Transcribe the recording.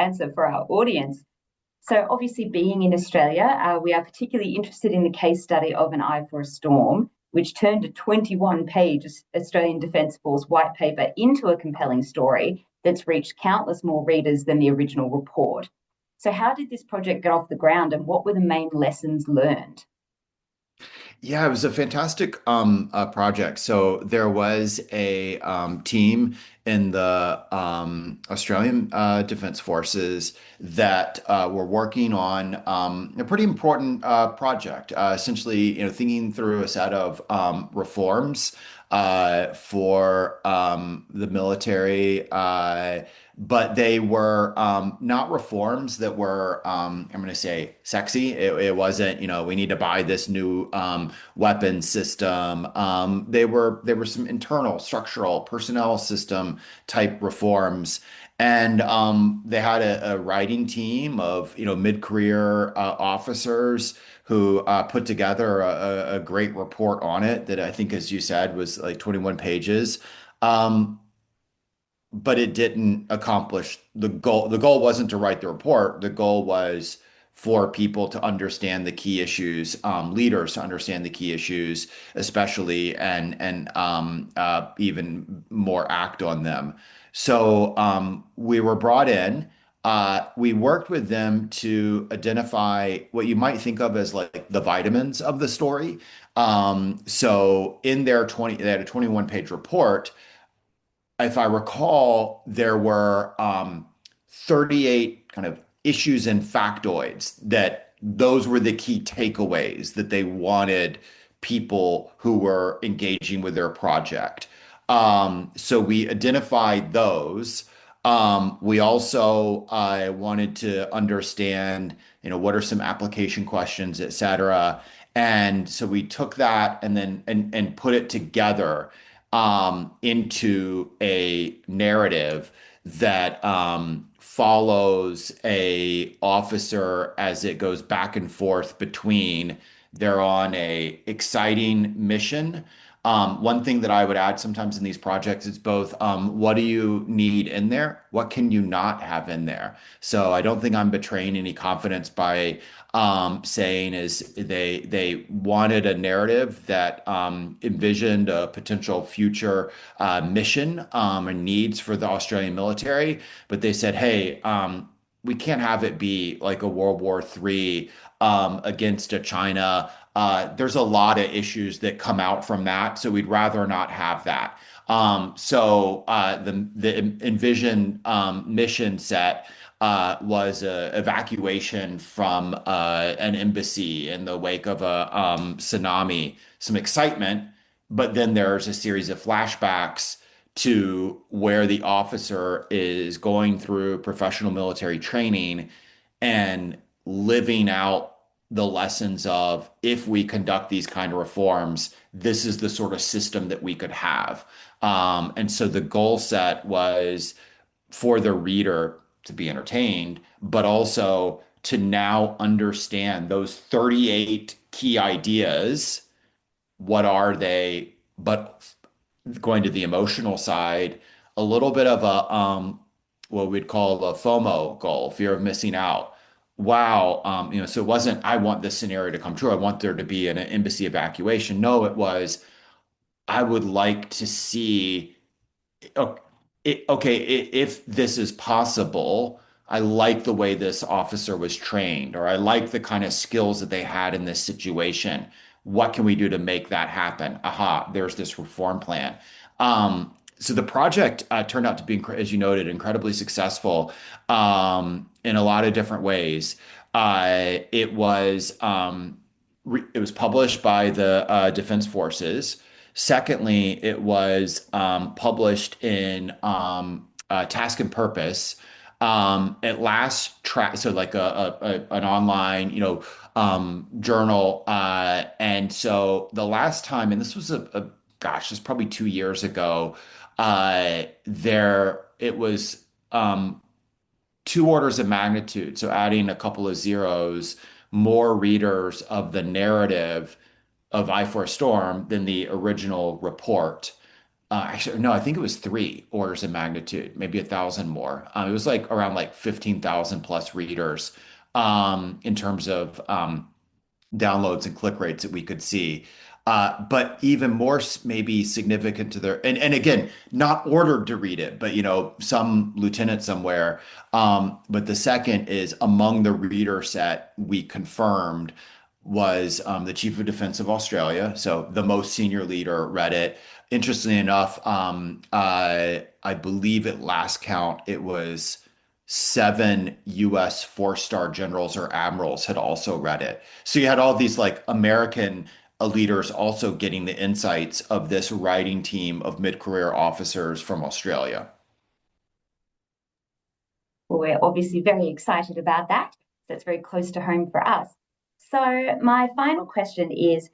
answer for our audience. So, obviously, being in Australia, we are particularly interested in the case study of An Eye for a Storm, which turned a 21-page Australian Defence Force white paper into a compelling story that's reached countless more readers than the original report. So, how did this project get off the ground, and what were the main lessons learned? Yeah, it was a fantastic project. So there was a team in the Australian Defence Forces that were working on a pretty important project. Essentially, thinking through a set of reforms for the military. But they were not reforms that were, I'm going to say, sexy. It wasn't, we need to buy this new weapon system. They were some internal, structural, personnel system type reforms. And they had a writing team of, mid-career officers who put together a great report on it that I think, as you said, was like 21 pages. Um, but it didn't accomplish the goal. The goal wasn't to write the report. The goal was for people to understand the key issues, leaders to understand the key issues, especially, and even more act on them. So we were brought in. We worked with them to identify what you might think of as like the vitamins of the story. So in their 20, they had a 21-page report. If I recall, there were 38 kind of issues and factoids that those were the key takeaways that they wanted people who were engaging with their project. So we identified those. We also wanted to understand, what are some application questions, et cetera. And so we took that and then and put it together into a narrative that follows a officer as it goes back and forth between they're on a exciting mission. One thing that I would add sometimes in these projects is both what do you need in there? What can you not have in there? So I don't think I'm betraying any confidence by saying is they wanted a narrative that envisioned a potential future mission and needs for the Australian military, but they said, hey, we can't have it be like a World War III against a China. There's a lot of issues that come out from that, so we'd rather not have that. The envision mission set was a evacuation from an embassy in the wake of a tsunami. Some excitement, but then there's a series of flashbacks to where the officer is going through professional military training and living out the lessons of if we conduct these kind of reforms, this is the sort of system that we could have. And so the goal set was for the reader to be entertained, but also to now understand those 38 key ideas. What are they? But going to the emotional side, a little bit of a what we'd call a FOMO goal, fear of missing out. Wow, so it wasn't I want this scenario to come true. I want there to be an embassy evacuation. No, it was I would like to see o- okay, if this is possible, I like the way this officer was trained, or I like the kind of skills that they had in this situation. What can we do to make that happen? Aha, there's this reform plan. So the project turned out to be, as you noted, incredibly successful in a lot of different ways. It was published by the Defense Forces. Secondly, it was published in Task and Purpose. At last track, so like an online, journal. And so the last time, and this was gosh, it's probably 2 years ago. There it was two orders of magnitude. So adding a couple of zeros, more readers of the narrative of I for a Storm than the original report. Actually, no, I think it was three orders of magnitude, maybe 1,000 more. It was like around like 15,000 plus readers in terms of downloads and click rates that we could see. But even more maybe significant to their, and again, not ordered to read it, but some lieutenant somewhere. But the second is among the reader set we confirmed was the Chief of Defense of Australia. So the most senior leader read it. Interestingly enough, I believe at last count it was seven US four-star generals or admirals had also read it. So you had all these like American leaders also getting the insights of this writing team of mid-career officers from Australia. Well, we're obviously very excited about that. That's very close to home for us. So, my final question is